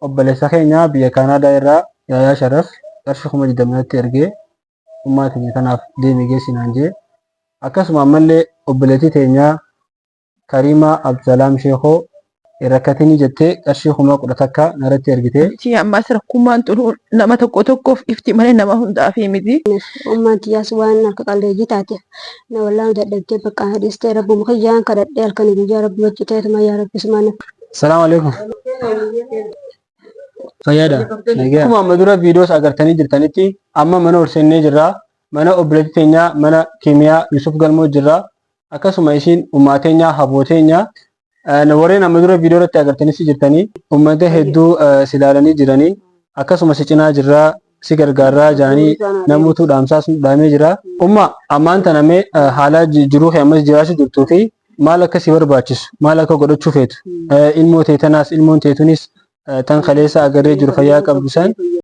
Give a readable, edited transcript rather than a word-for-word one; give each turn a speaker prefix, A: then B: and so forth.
A: obboleessa keenya biyya Kanaadaa irraa Yaayaa Sharaf qarshii 20,000tti ergee ummaa keenya kanaaf deemee geessinaan jee akkasuma ammallee obboleettii teenyaa Karimaa Abdusalaam Sheekoo rakkatinii jettee qarshii 10,000 takka narratti ergite.
B: Ammas rakkummaan turu nama tokkoof ifti malee nama hundaaf miti.
C: Ummaati yaas waan akka qalleeyyii taate na wallaan dadhabdee bakka hadhiistee rabbuma kiyyaan kadhadhee halkanii guyyaa rabbi hojjetee tuma yaa rabbi sumaana.
A: Salaamu alaikum. Fayyaada. Akkuma amma dura viidiyoos agartanii jirtanitti amma mana ol seennee jirra. Mana obboleettii teenyaa mana Kimiyaa Yusuf Galmoo jirra. Akkasuma isiin ummaa teenyaa haboo teenyaa warreen amma dura viidiyoo irratti agartanii jirtanii uummata hedduu si ilaalanii jiranii akkasuma si cinaa jirraa si gargaarraa jaanii namoota dhaamsaas dhaamee jira. Umma ammaan tana mee haala jiruu kee ammas jiraachuu jirtuu fi maal akka si barbaachisu maal akka godhachuu feetu ilmoo teetanaas ilmoon teetunis tan kaleessa agarree jiru fayyaa qabdu san